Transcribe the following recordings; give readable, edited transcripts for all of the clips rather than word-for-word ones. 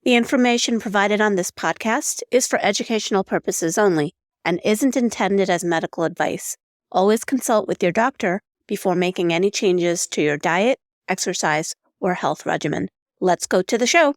The information provided on this podcast is for educational purposes only and isn't intended as medical advice. Always consult with your doctor before making any changes to your diet, exercise, or health regimen. Let's go to the show.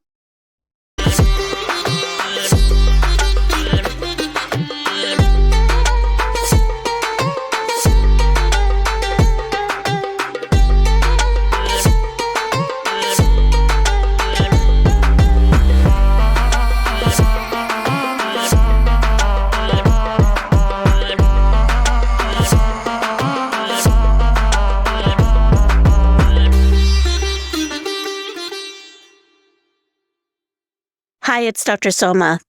Hi, it's Dr. Soma.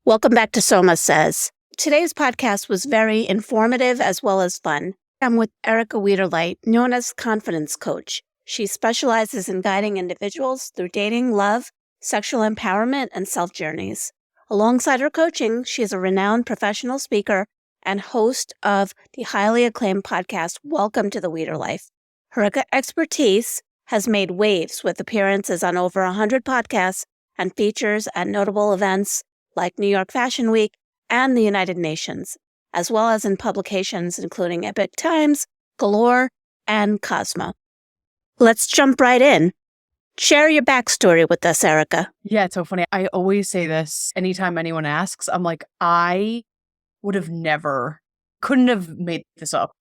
Welcome back to Soma Says. Today's podcast was very informative as well as fun. I'm with Erica Wiederlight, known as Confidence Coach. She specializes in guiding individuals through dating, love, sexual empowerment, and self-journeys. Alongside her coaching, she is a renowned professional speaker and host of the highly acclaimed podcast, Welcome to the Wieder Life. Her expertise has made waves with appearances on over 100 podcasts and features at notable events like New York Fashion Week and the United Nations, as well as in publications including Epic Times, Galore, and Cosmo. Let's jump right in. Share your backstory with us, Erica. Yeah, it's so funny. I always say this anytime anyone asks. I'm like, I would have couldn't have made this up.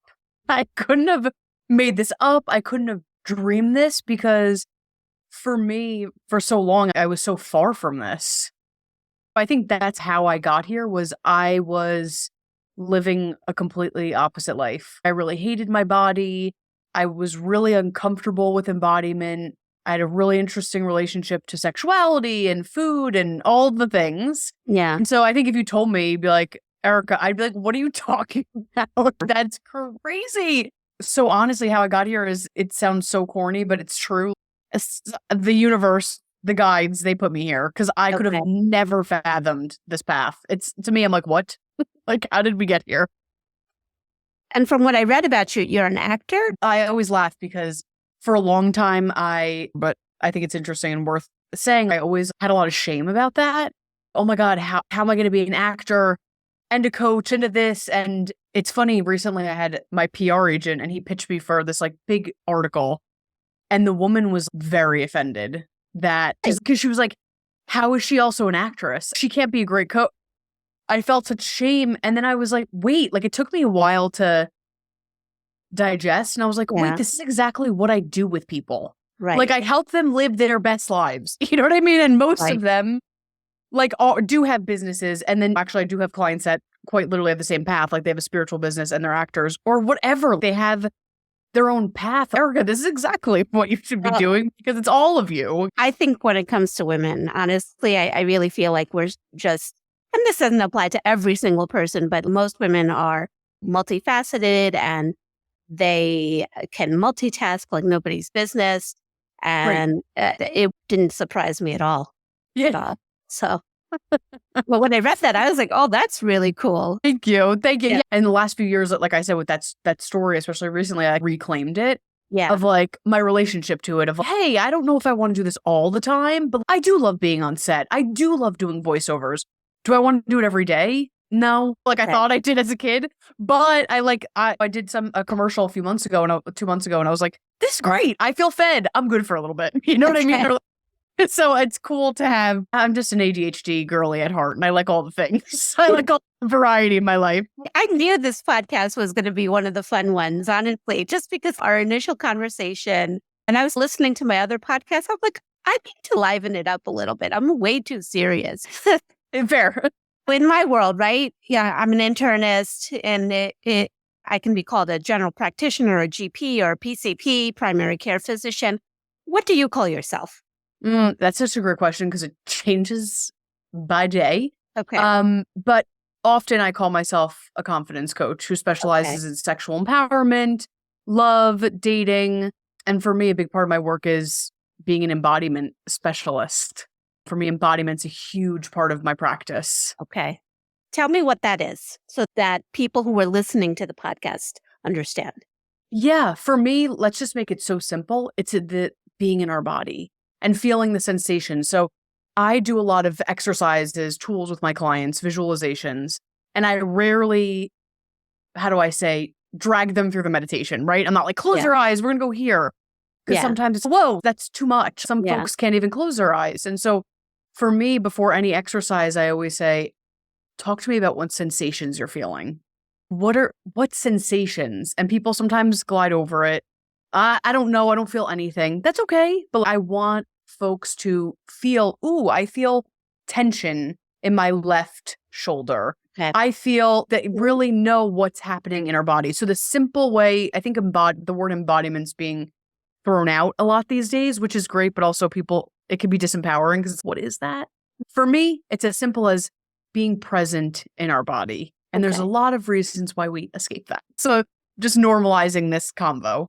I couldn't have made this up. I couldn't have dreamed this because for me, for so long, I was so far from this. I think that's how I got here. I was living a completely opposite life. I really hated my body. I was really uncomfortable with embodiment. I had a really interesting relationship to sexuality and food and all the things. Yeah. And so I think if you told me, you'd be like, Erica, I'd be like, what are you talking about? That's crazy. So honestly, how I got here it sounds so corny, but it's true. The universe, the guides, they put me here because I could have never fathomed this path. It's to me, I'm like, what? Like, how did we get here? And from what I read about you, you're an actor? I always laugh because for a long time, but I think it's interesting and worth saying, I always had a lot of shame about that. Oh my God, how am I going to be an actor and a coach into this? And it's funny, recently I had my PR agent and he pitched me for this like big article. And the woman was very offended because she was like, how is she also an actress? She can't be a great coach. I felt such shame. And then I was like, wait, like it took me a while to digest. And I was like, wait, this is exactly what I do with people. Right. Like I help them live their best lives. You know what I mean? And most of them like do have businesses. And then actually I do have clients that quite literally have the same path. Like they have a spiritual business and they're actors or whatever. They have their own path. Erica, this is exactly what you should be doing because it's all of you. I think when it comes to women, honestly, I really feel like we're just, and this doesn't apply to every single person, but most women are multifaceted and they can multitask like nobody's business. And it didn't surprise me at all. Yeah. So, well, when I read that, I was like, oh, that's really cool. Thank you. Yeah. In the last few years, like I said, with that story, especially recently, I reclaimed it. Yeah. Of like my relationship to it of, hey, I don't know if I want to do this all the time, but I do love being on set. I do love doing voiceovers. Do I want to do it every day? No. Like I thought I did as a kid, but I did a commercial a few months ago and 2 months ago and I was like, this is great. I feel fed. I'm good for a little bit. You know what I mean? So it's cool to have, I'm just an ADHD girly at heart and I like all the things. I like all the variety in my life. I knew this podcast was going to be one of the fun ones, honestly, just because our initial conversation, and I was listening to my other podcast, I'm like, I need to liven it up a little bit. I'm way too serious. Fair. In my world, right? Yeah, I'm an internist and I can be called a general practitioner, a GP or a PCP, primary care physician. What do you call yourself? That's such a great question because it changes by day. Okay. But often I call myself a confidence coach who specializes in sexual empowerment, love, dating. And for me, a big part of my work is being an embodiment specialist. For me, embodiment's a huge part of my practice. Okay. Tell me what that is so that people who are listening to the podcast understand. Yeah, for me, let's just make it so simple. It's the being in our body and feeling the sensation. So I do a lot of exercises, tools with my clients, visualizations, and I rarely, how do I say, drag them through the meditation, right? I'm not like, close your eyes, we're going to go here. Because sometimes it's, whoa, that's too much. Some folks can't even close their eyes. And so for me, before any exercise, I always say, talk to me about what sensations you're feeling. What sensations? And people sometimes glide over it. I don't know. I don't feel anything. That's okay. But I want folks to feel, ooh, I feel tension in my left shoulder. Okay. I feel that really know what's happening in our body. So the simple way, I think the word embodiment's being thrown out a lot these days, which is great, but also it can be disempowering because what is that? For me, it's as simple as being present in our body. And there's a lot of reasons why we escape that. So just normalizing this convo.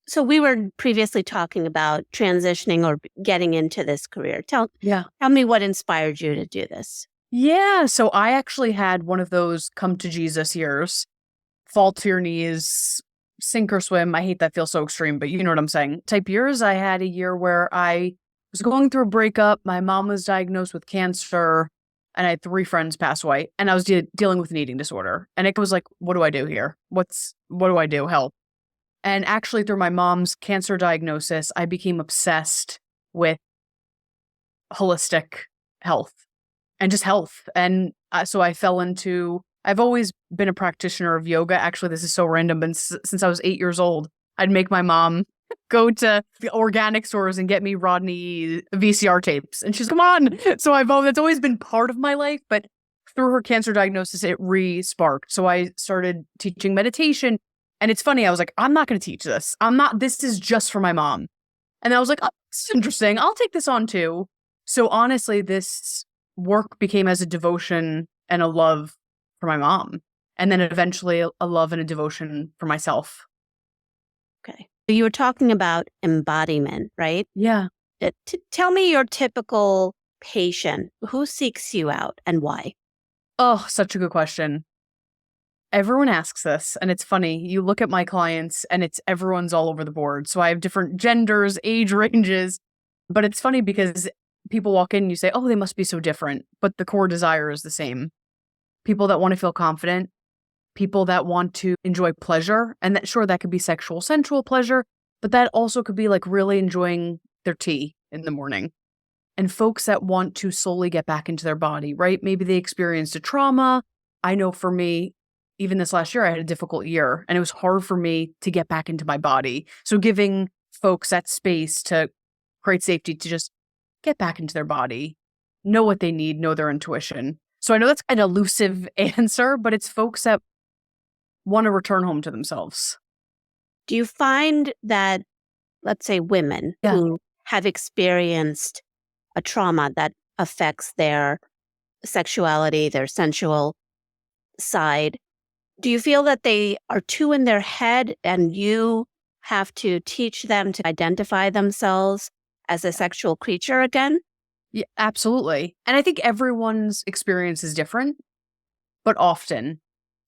So we were previously talking about transitioning or getting into this career. Tell me what inspired you to do this. Yeah. So I actually had one of those come to Jesus years, fall to your knees, sink or swim. I hate that feels so extreme, but you know what I'm saying. Type years. I had a year where I was going through a breakup. My mom was diagnosed with cancer and I had 3 friends pass away and I was dealing with an eating disorder. And it was like, what do I do here? What do I do? Help. And actually through my mom's cancer diagnosis, I became obsessed with holistic health and just health. And so I fell into, I've always been a practitioner of yoga. Actually, this is so random, but since I was 8 years old, I'd make my mom go to the organic stores and get me Rodney VCR tapes. And she's, come on. So that's always been part of my life. But through her cancer diagnosis, it re-sparked. So I started teaching meditation. And it's funny, I was like, I'm not going to teach this. This is just for my mom. And I was like, oh, this is interesting. I'll take this on too. So honestly, this work became as a devotion and a love for my mom. And then eventually a love and a devotion for myself. Okay. So you were talking about embodiment, right? Yeah. Tell me your typical patient. Who seeks you out and why? Oh, such a good question. Everyone asks this, and it's funny. You look at my clients, and everyone's all over the board. So I have different genders, age ranges, but it's funny because people walk in and you say, oh, they must be so different, but the core desire is the same. People that want to feel confident, people that want to enjoy pleasure, and that could be sexual, sensual pleasure, but that also could be like really enjoying their tea in the morning. And folks that want to slowly get back into their body, right? Maybe they experienced a trauma. I know for me, even this last year, I had a difficult year and it was hard for me to get back into my body. So giving folks that space to create safety to just get back into their body, know what they need, know their intuition. So I know that's an elusive answer, but it's folks that want to return home to themselves. Do you find that, let's say, women who have experienced a trauma that affects their sexuality, their sensual side, do you feel that they are too in their head and you have to teach them to identify themselves as a sexual creature again? Yeah, absolutely. And I think everyone's experience is different, but often.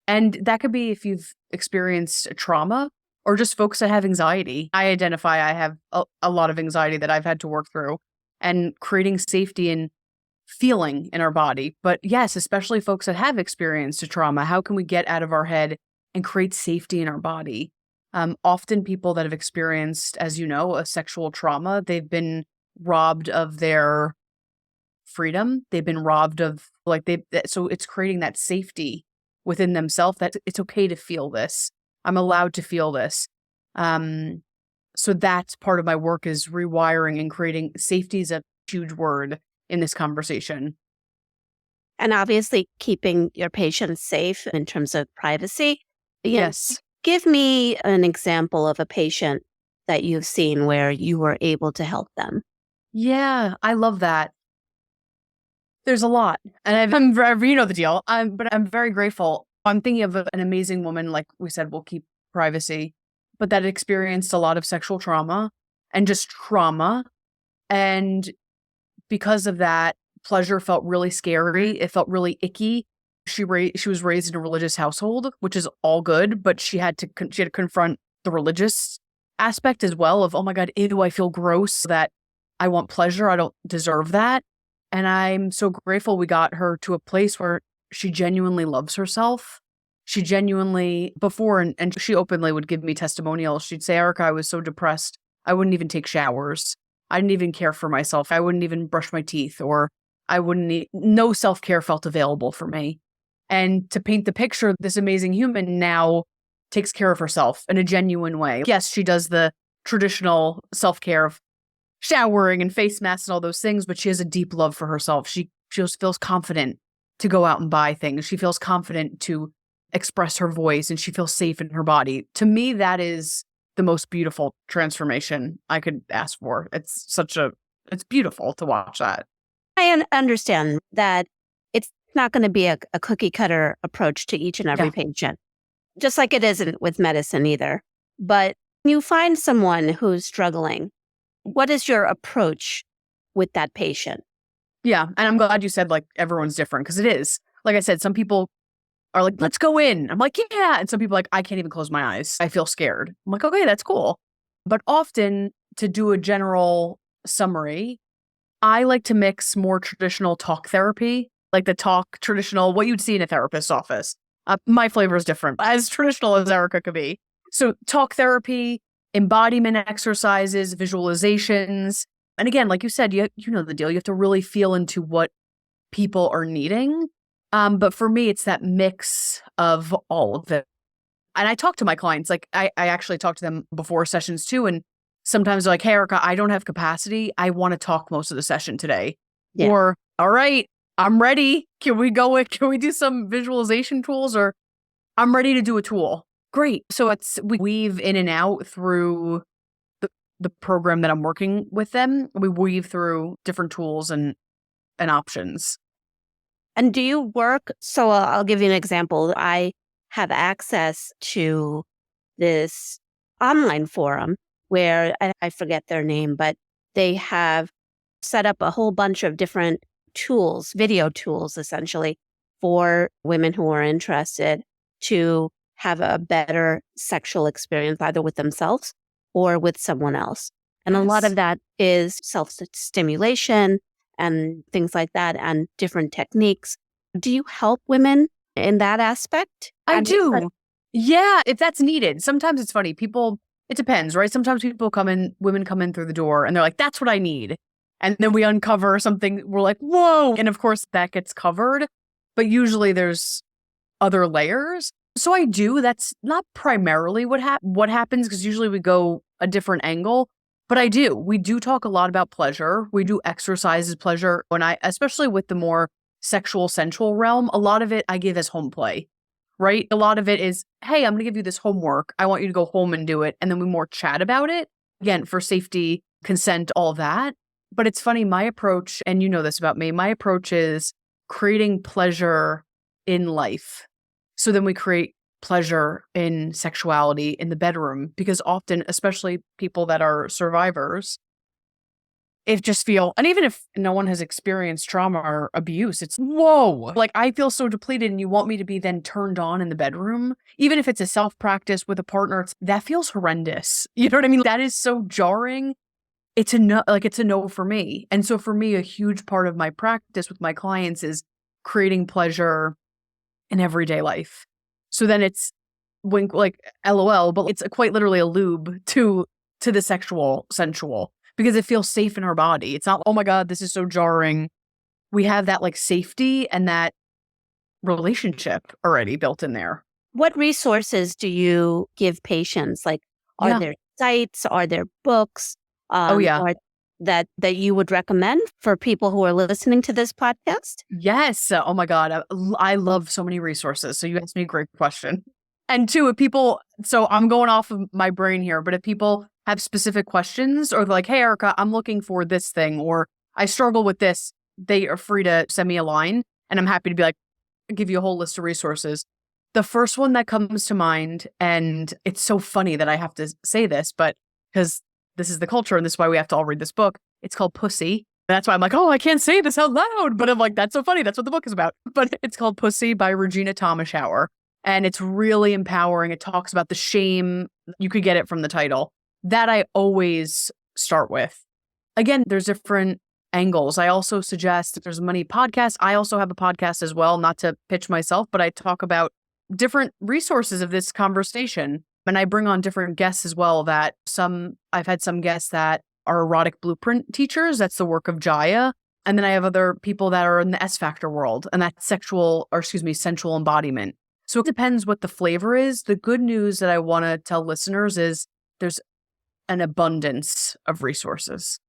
And that could be if you've experienced a trauma or just folks that have anxiety. I identify I have a lot of anxiety that I've had to work through and creating safety and feeling in our body. But yes, especially folks that have experienced a trauma, how can we get out of our head and create safety in our body? Often people that have experienced, as you know, a sexual trauma, they've been robbed of their freedom. They've been robbed of so it's creating that safety within themselves that it's okay to feel this. I'm allowed to feel this. So that's part of my work is rewiring and creating safety is a huge word in this conversation. And obviously keeping your patients safe in terms of privacy. Yes. Give me an example of a patient that you've seen where you were able to help them. Yeah, I love that. There's a lot. And I'm very, you know the deal. But I'm very grateful. I'm thinking of an amazing woman, like we said, we'll keep privacy, but that experienced a lot of sexual trauma and just trauma. And because of that, pleasure felt really scary. It felt really icky. She was raised in a religious household, which is all good, but she had to confront the religious aspect as well of, oh my God, ew, I feel gross. That I want pleasure. I don't deserve that. And I'm so grateful we got her to a place where she genuinely loves herself. She genuinely, before, and she openly would give me testimonials. She'd say, Erica, I was so depressed. I wouldn't even take showers. I didn't even care for myself. I wouldn't even brush my teeth, or no self-care felt available for me. And to paint the picture, this amazing human now takes care of herself in a genuine way. Yes, she does the traditional self-care of showering and face masks and all those things, but she has a deep love for herself. She just feels confident to go out and buy things. She feels confident to express her voice, and she feels safe in her body. To me, that is the most beautiful transformation I could ask for. It's beautiful to watch that. I understand that it's not going to be a cookie cutter approach to each and every patient, just like it isn't with medicine either. But you find someone who's struggling, what is your approach with that patient? Yeah. And I'm glad you said like everyone's different, because it is. Like I said, some people are like, let's go in. I'm like, yeah. And some people are like, I can't even close my eyes. I feel scared. I'm like, okay, that's cool. But often, to do a general summary, I like to mix more traditional talk therapy, like the traditional, what you'd see in a therapist's office. My flavor is different, as traditional as Erica could be. So talk therapy, embodiment exercises, visualizations. And again, like you said, you know the deal. You have to really feel into what people are needing. But for me, it's that mix of all of it. And I talk to my clients, like I actually talk to them before sessions too. And sometimes they're like, hey, Erica, I don't have capacity. I want to talk most of the session today. Yeah. Or, all right, I'm ready. Can we do some visualization tools? Or I'm ready to do a tool. Great. So we weave in and out through the program that I'm working with them. We weave through different tools and options. And do you work? So I'll give you an example. I have access to this online forum where I forget their name, but they have set up a whole bunch of different tools, video tools, essentially, for women who are interested to have a better sexual experience, either with themselves or with someone else. And a lot of that is self-stimulation and things like that, and different techniques. Do you help women in that aspect? I do. Yeah, if that's needed. Sometimes it's funny. It depends, right? Sometimes women come in through the door and they're like, that's what I need. And then we uncover something. We're like, whoa. And of course that gets covered, but usually there's other layers. So I do. That's not primarily what happens, because usually we go a different angle. But I do. We do talk a lot about pleasure. We do exercises pleasure. Especially with the more sexual, sensual realm, a lot of it I give as home play, right? A lot of it is, hey, I'm going to give you this homework. I want you to go home and do it. And then we more chat about it. Again, for safety, consent, all that. But it's funny, my approach, and you know this about me, my approach is creating pleasure in life. So then we create pleasure in sexuality in the bedroom, because often, especially people that are survivors, and even if no one has experienced trauma or abuse, it's whoa, like I feel so depleted, and you want me to be then turned on in the bedroom, even if it's a self-practice with a partner, that feels horrendous. You know what I mean? That is so jarring. It's a no for me. And so for me, a huge part of my practice with my clients is creating pleasure in everyday life. So then it's wink, like LOL, but it's quite literally a lube to the sexual, sensual, because it feels safe in our body. It's not, oh my God, this is so jarring. We have that like safety and that relationship already built in there. What resources do you give patients? Like, are there sites? Are there books? Or that you would recommend for people who are listening to this podcast? Yes. Oh my God. I love so many resources. So you asked me a great question. And two, if people, so I'm going off of my brain here, but if people have specific questions, or they're like, hey, Erica, I'm looking for this thing, or I struggle with this, they are free to send me a line, and I'm happy to be like, give you a whole list of resources. The first one that comes to mind, and it's so funny that I have to say this, but because this is the culture and this is why we have to all read this book. It's called Pussy. That's why I'm like, oh, I can't say this out loud. But I'm like, that's so funny. That's what the book is about. But it's called Pussy by Regina Thomashower. And it's really empowering. It talks about the shame. You could get it from the title. That I always start with. again, there's different angles. I also suggest that there's many podcasts. I also have a podcast as well, not to pitch myself, but I talk about different resources of this conversation. And I bring on different guests as well I've had some guests that are erotic blueprint teachers. That's the work of Jaya. And then I have other people that are in the S Factor world, and that's sensual embodiment. So it depends what the flavor is. The good news that I want to tell listeners is there's an abundance of resources.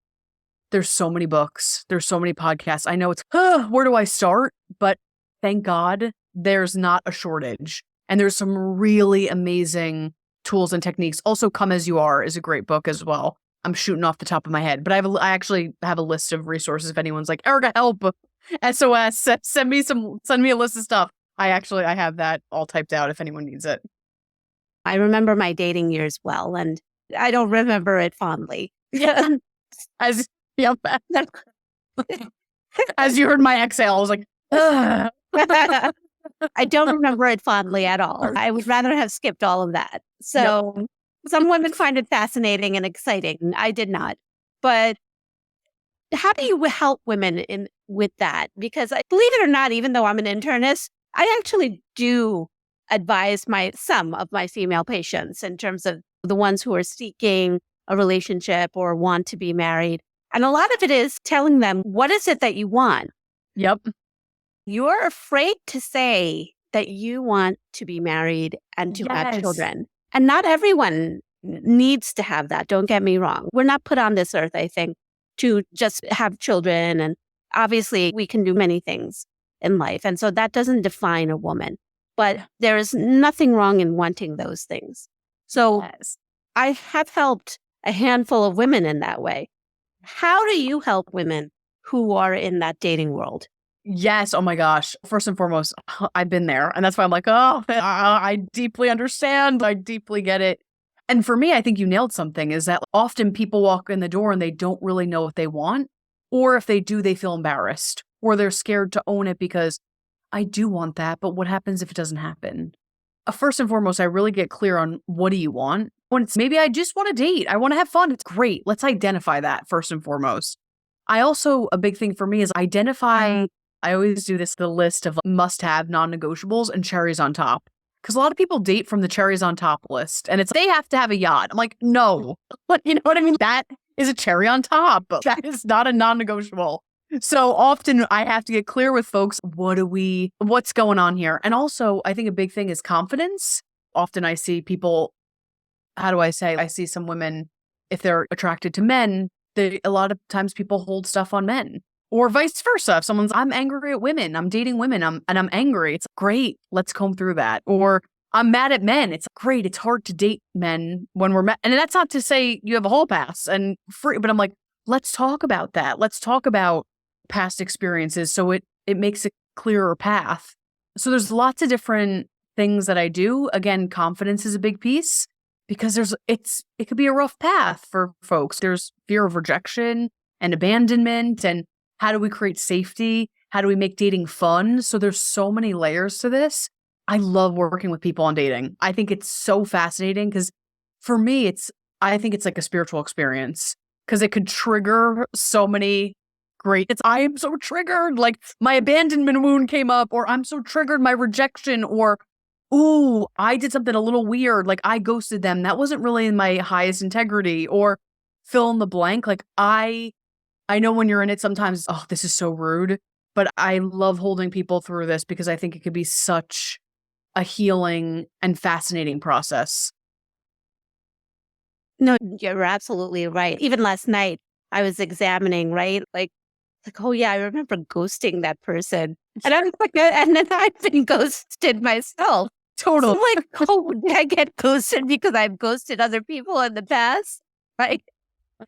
There's so many books. There's so many podcasts. I know it's, where do I start? But thank God there's not a shortage. And there's some really amazing tools and techniques. Also, Come As You Are is a great book as well. I'm shooting off the top of my head, but I actually have a list of resources. If anyone's like, Erica, help, SOS, send me a list of stuff. I have that all typed out if anyone needs it. I remember my dating years well, and I don't remember it fondly. Yeah. As you heard my exhale, I was like, ugh. I don't remember it fondly at all. I would rather have skipped all of that. So some women find it fascinating and exciting. I did not. But how do you help women with that? Because believe it or not, even though I'm an internist, I actually do advise some of my female patients in terms of the ones who are seeking a relationship or want to be married. And a lot of it is telling them, what is it that you want? Yep. You're afraid to say that you want to be married and to have children. And not everyone needs to have that. Don't get me wrong. We're not put on this earth, I think, to just have children. And obviously, we can do many things in life. And so that doesn't define a woman. But there is nothing wrong in wanting those things. So I have helped a handful of women in that way. How do you help women who are in that dating world? Yes. Oh my gosh. First and foremost, I've been there. And that's why I'm like, I deeply understand. I deeply get it. And for me, I think you nailed something, is that often people walk in the door and they don't really know what they want. Or if they do, they feel embarrassed, or they're scared to own it because I do want that. But what happens if it doesn't happen? First and foremost, I really get clear on what do you want? When it's maybe I just want to date. I want to have fun. It's great. Let's identify that first and foremost. A big thing for me is identify. I always do the list of must-have non-negotiables and cherries on top. Because a lot of people date from the cherries on top list. And they have to have a yacht. I'm like, no. But you know what I mean? That is a cherry on top. That is not a non-negotiable. So often I have to get clear with folks, what's going on here? And also, I think a big thing is confidence. Often I see people, I see some women, if they're attracted to men, a lot of times people hold stuff on men. Or vice versa. If I'm angry at women, I'm dating women, and I'm angry. It's great. Let's comb through that. Or I'm mad at men. It's great. It's hard to date men when we're mad. And that's not to say you have a whole pass and free, but I'm like, let's talk about that. Let's talk about past experiences so it makes a clearer path. So there's lots of different things that I do. Again, confidence is a big piece because it could be a rough path for folks. There's fear of rejection and abandonment, and how do we create safety? How do we make dating fun? So there's so many layers to this. I love working with people on dating. I think it's so fascinating because for me, I think it's like a spiritual experience because it could trigger so many I am so triggered. Like my abandonment wound came up, or I'm so triggered, my rejection, or, ooh, I did something a little weird. Like I ghosted them. That wasn't really in my highest integrity, or fill in the blank. Like I know when you're in it sometimes, this is so rude, but I love holding people through this because I think it could be such a healing and fascinating process. No, you're absolutely right. Even last night, I was examining, right? Like, oh yeah, I remember ghosting that person. And I was like, and then I've been ghosted myself. Totally. So I'm like, did I get ghosted because I've ghosted other people in the past? Right?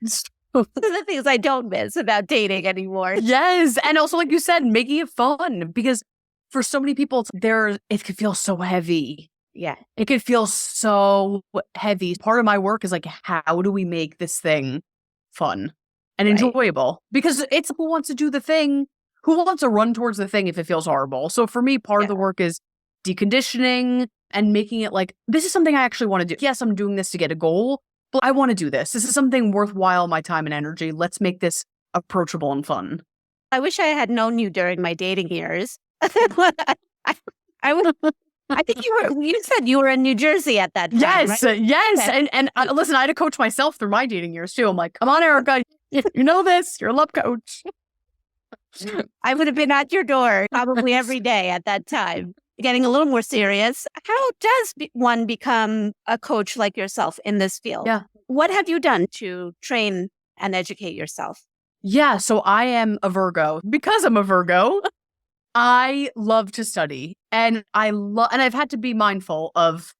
Those are the things I don't miss about dating anymore. Yes. And also, like you said, making it fun, because for so many people, it could feel so heavy. Yeah. It could feel so heavy. Part of my work is like, how do we make this thing fun and enjoyable? Because it's who wants to do the thing, who wants to run towards the thing if it feels horrible. So for me, part of the work is deconditioning and making it like, this is something I actually want to do. Yes, I'm doing this to get a goal, I want to do this. This is something worthwhile my time and energy. Let's make this approachable and fun. I wish I had known you during my dating years. I would. I think you said you were in New Jersey at that time. Yes, right? yes. Okay. And listen, I had to coach myself through my dating years too. I'm like, come on, Erica, you know this. You're a love coach. I would have been at your door probably every day at that time. Getting a little more serious, how does one become a coach like yourself in this field? Yeah. What have you done to train and educate yourself? Yeah, so I am a Virgo. Because I'm a Virgo, I love to study, and I've had to be mindful of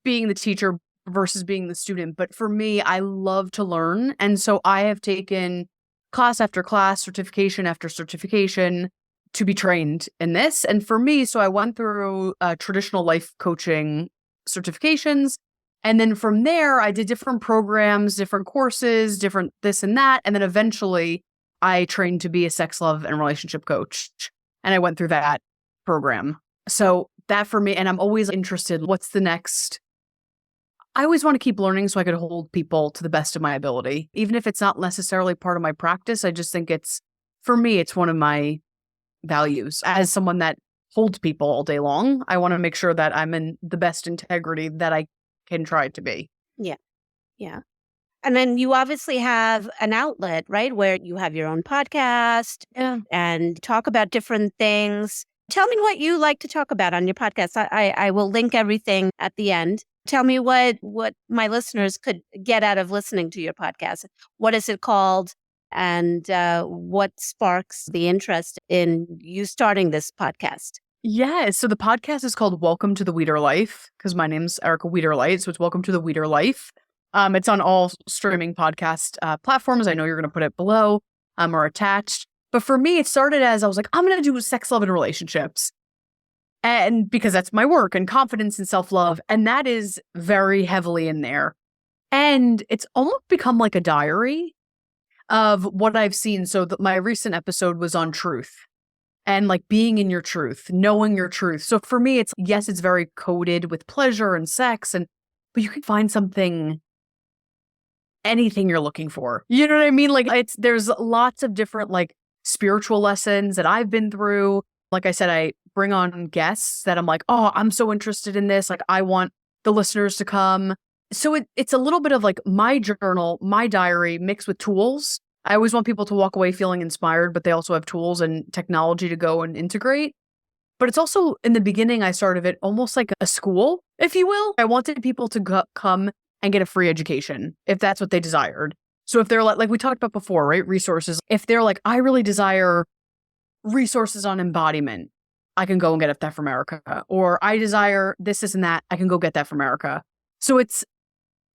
being the teacher versus being the student. But for me, I love to learn, and so I have taken class after class, certification after certification to be trained in this. And for me, so I went through traditional life coaching certifications. And then from there, I did different programs, different courses, different this and that. And then eventually I trained to be a sex, love, and relationship coach. And I went through that program. So that for me, and I'm always interested, what's the next? I always want to keep learning so I could hold people to the best of my ability. Even if it's not necessarily part of my practice, I just think for me, it's one of my values. As someone that holds people all day long, I want to make sure that I'm in the best integrity that I can try to be. Yeah. Yeah. And then you obviously have an outlet, right? Where you have your own podcast and talk about different things. Tell me what you like to talk about on your podcast. I will link everything at the end. Tell me what my listeners could get out of listening to your podcast. What is it called? And what sparks the interest in you starting this podcast? Yeah, so the podcast is called Welcome to the Wieder Life, because my name's Erica Wiederlight, so it's Welcome to the Wieder Life. It's on all streaming podcast platforms. I know you're going to put it below or attached. But for me, it started as I was like, I'm going to do sex, love, and relationships. And because that's my work and confidence and self-love. And that is very heavily in there. And it's almost become like a diary of what I've seen. So my recent episode was on truth and like being in your truth, knowing your truth. So for me, it's very coded with pleasure and sex, but you can find anything you're looking for. You know what I mean? Like there's lots of different like spiritual lessons that I've been through. Like I said, I bring on guests that I'm like, oh, I'm so interested in this. Like I want the listeners to come. So it's a little bit of like my journal, my diary mixed with tools. I always want people to walk away feeling inspired, but they also have tools and technology to go and integrate. But it's also, in the beginning, I started it almost like a school, if you will. I wanted people to come and get a free education if that's what they desired. So if they're like we talked about before, right? Resources. If they're like, I really desire resources on embodiment, I can go and get that from Erica. Or I desire this and that, I can go get that from Erica. So it's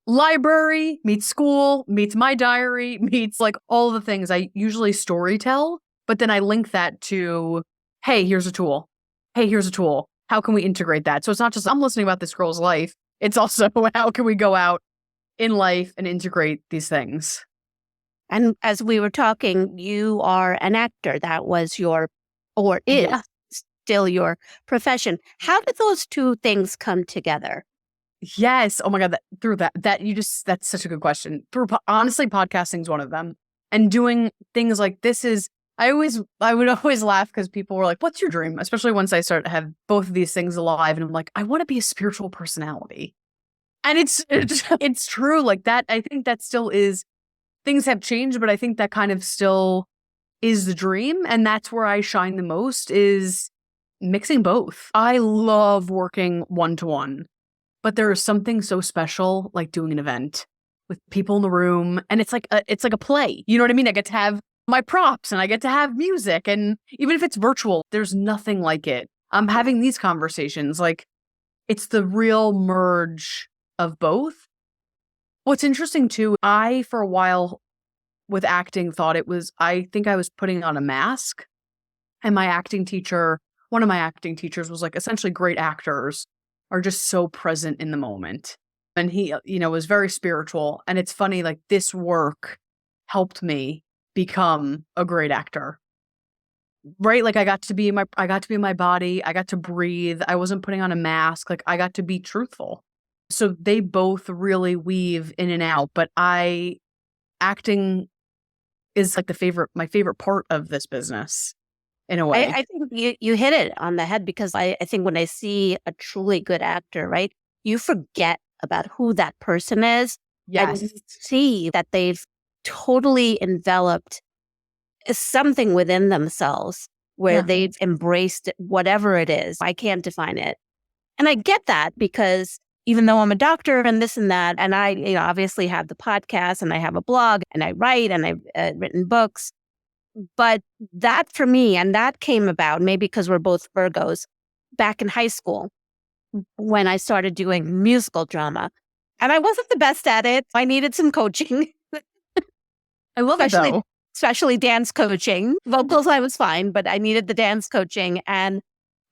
library meets school, meets my diary, meets like all the things. I usually story tell, but then I link that to, hey, here's a tool. Hey, here's a tool. How can we integrate that? So it's not just I'm listening about this girl's life. It's also how can we go out in life and integrate these things. And as we were talking, you are an actor. That was is still your profession. How did those two things come together? Yes. Oh my God. That's such a good question. Honestly, podcasting is one of them. And doing things like this I would always laugh because people were like, what's your dream? Especially once I start to have both of these things alive. And I'm like, I want to be a spiritual personality. And it's true. Like that, I think that still is, things have changed, but I think that kind of still is the dream. And that's where I shine the most is mixing both. I love working one-to-one. But there is something so special like doing an event with people in the room. And it's like a play. You know what I mean? I get to have my props and I get to have music. And even if it's virtual, there's nothing like it. I'm having these conversations. Like it's the real merge of both. What's interesting too, I for a while with acting I think I was putting on a mask. And one of my acting teachers was like, essentially great actors are just so present in the moment. And he, was very spiritual. And it's funny, like this work helped me become a great actor. Right? Like I got to be in my body. I got to breathe. I wasn't putting on a mask. Like I got to be truthful. So they both really weave in and out, but acting is like my favorite part of this business in a way. I think you hit it on the head, because I think when I see a truly good actor, right, you forget about who that person is. Yes. And you see that they've totally enveloped something within themselves where they've embraced whatever it is. I can't define it. And I get that, because even though I'm a doctor and this and that, and I obviously have the podcast and I have a blog and I write and I've written books, but that for me, and that came about maybe because we're both Virgos, back in high school when I started doing musical drama. And I wasn't the best at it. I needed some coaching. I love it though. Especially dance coaching. Vocals, I was fine, but I needed the dance coaching. And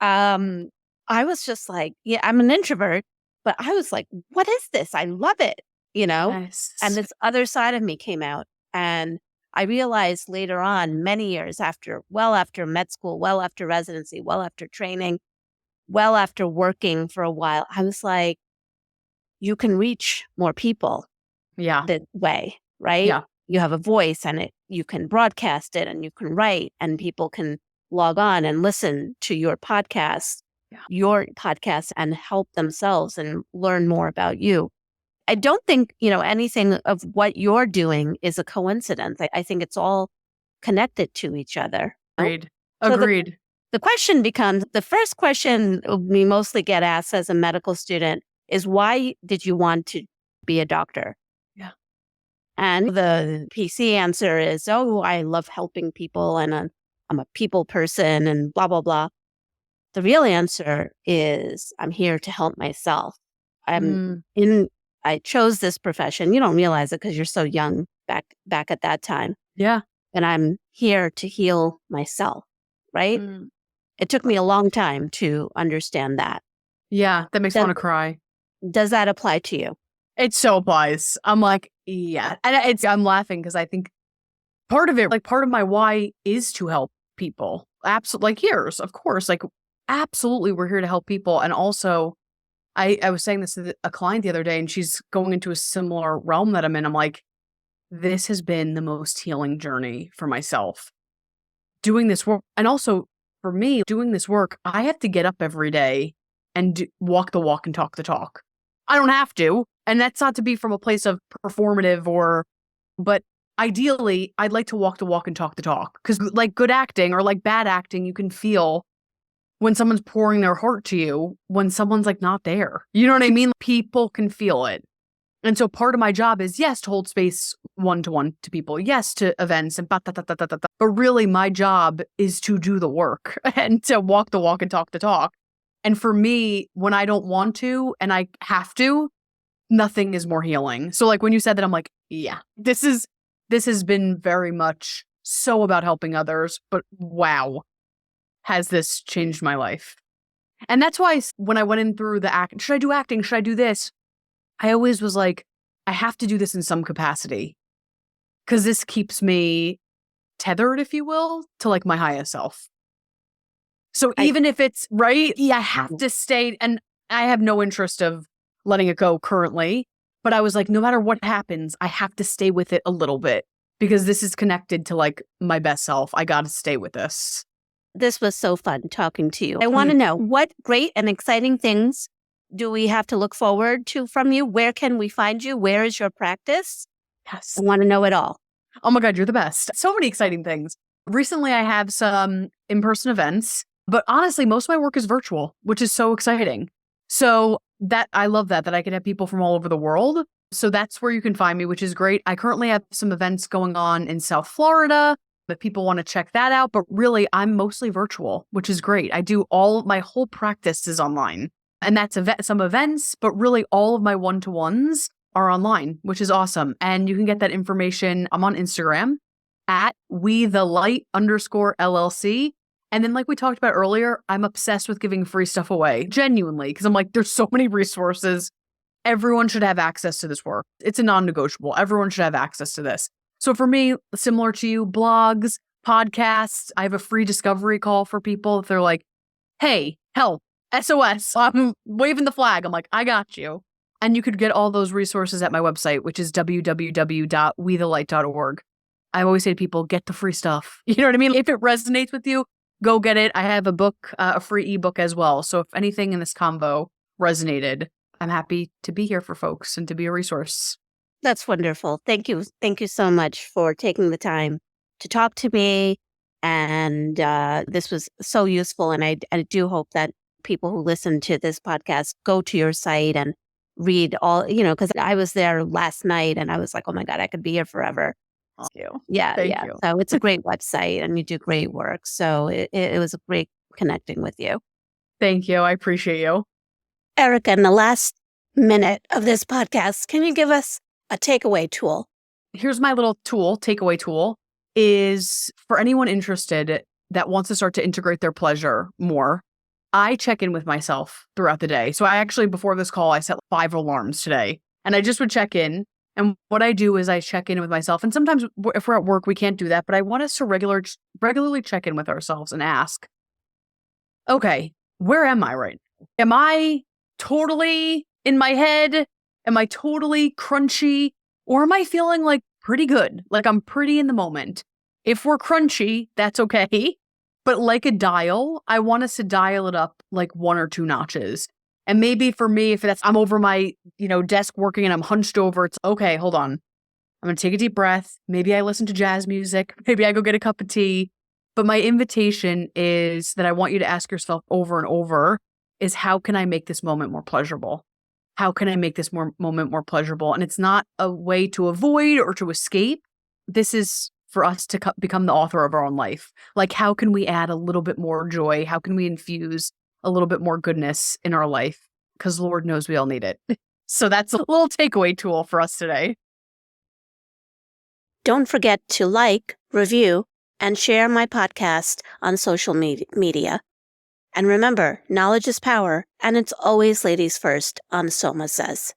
I was just like, yeah, I'm an introvert, but I was like, what is this? I love it, Yes. And this other side of me came out. And I realized later on, many years after, well after med school, well after residency, well after training, well after working for a while, I was like, you can reach more people that way, right? Yeah. You have a voice and you can broadcast it and you can write and people can log on and listen to your podcast and help themselves and learn more about you. I don't think, anything of what you're doing is a coincidence. I think it's all connected to each other. Agreed. So Agreed. The question becomes, the first question we mostly get asked as a medical student is, why did you want to be a doctor? Yeah. And the PC answer is, oh, I love helping people and I'm a people person and blah, blah, blah. The real answer is, I'm here to help myself. I chose this profession. You don't realize it because you're so young back at that time. Yeah. And I'm here to heal myself, right? It took me a long time to understand that. Yeah, that makes me want to cry. Does that apply to you? It so applies. I'm like, yeah. And I'm laughing because I think part of it, like part of my why is to help people. Absolutely. Like yours, of course. Like, absolutely, we're here to help people. And also, I was saying this to a client the other day, and she's going into a similar realm that I'm in. I'm like, this has been the most healing journey for myself. Doing this work. And also, for me, doing this work, I have to get up every day and walk the walk and talk the talk. I don't have to. And that's not to be from a place of performative but ideally, I'd like to walk the walk and talk the talk. Because like good acting or like bad acting, you can feel when someone's pouring their heart to you, when someone's like not there. You know what I mean? People can feel it. And so part of my job is, yes, to hold space one-to-one to people. Yes, to events and but really my job is to do the work and to walk the walk and talk the talk. And for me, when I don't want to and I have to, nothing is more healing. So like when you said that, I'm like, yeah, this has been very much so about helping others, but wow, has this changed my life? And that's why when I went in through the should I do acting? Should I do this? I always was like, I have to do this in some capacity because this keeps me tethered, if you will, to like my highest self. So even if it's right, I have to stay, and I have no interest of letting it go currently, but I was like, no matter what happens, I have to stay with it a little bit because this is connected to like my best self. I got to stay with this. This was so fun talking to you. I want to know, what great and exciting things do we have to look forward to from you? Where can we find you? Where is your practice? Yes. I want to know it all. Oh my God, you're the best. So many exciting things. Recently, I have some in-person events, but honestly, most of my work is virtual, which is so exciting. So I love that I can have people from all over the world. So that's where you can find me, which is great. I currently have some events going on in South Florida, but people want to check that out. But really, I'm mostly virtual, which is great. My whole practice is online. And that's some events, but really all of my one-to-ones are online, which is awesome. And you can get that information. I'm on Instagram at @WeTheLight_LLC. And then like we talked about earlier, I'm obsessed with giving free stuff away, genuinely, because I'm like, there's so many resources. Everyone should have access to this work. It's a non-negotiable. Everyone should have access to this. So for me, similar to you, blogs, podcasts, I have a free discovery call for people. If they're like, hey, help, SOS, I'm waving the flag. I'm like, I got you. And you could get all those resources at my website, which is www.wethelight.org. I always say to people, get the free stuff. You know what I mean? If it resonates with you, go get it. I have a book, a free ebook as well. So if anything in this convo resonated, I'm happy to be here for folks and to be a resource. That's wonderful. Thank you. Thank you so much for taking the time to talk to me. And this was so useful. And I do hope that people who listen to this podcast go to your site and read all, because I was there last night and I was like, oh my God, I could be here forever. Thank you. Yeah. Thank yeah. you. So it's a great website and you do great work. So it was a great connecting with you. Thank you. I appreciate you. Erica, in the last minute of this podcast, can you give us a takeaway tool? Here's my little takeaway tool is for anyone interested that wants to start to integrate their pleasure more. I check in with myself throughout the day. So I actually, before this call, I set 5 alarms today and I just would check in. And what I do is I check in with myself. And sometimes if we're at work, we can't do that. But I want us to regularly check in with ourselves and ask, okay, where am I right now? Am I totally in my head? Am I totally crunchy? Or am I feeling like pretty good? Like I'm pretty in the moment. If we're crunchy, that's okay. But like a dial, I want us to dial it up like 1 or 2 notches. And maybe for me, if I'm over my, desk working and I'm hunched over, it's okay, hold on. I'm going to take a deep breath. Maybe I listen to jazz music. Maybe I go get a cup of tea. But my invitation is that I want you to ask yourself over and over is how can I make this moment more pleasurable? How can I make this moment more pleasurable? And it's not a way to avoid or to escape. This is for us to become the author of our own life. Like, how can we add a little bit more joy? How can we infuse a little bit more goodness in our life? Because Lord knows we all need it. So that's a little takeaway tool for us today. Don't forget to like, review, and share my podcast on social media. And remember, knowledge is power, and it's always ladies first on Soma Says.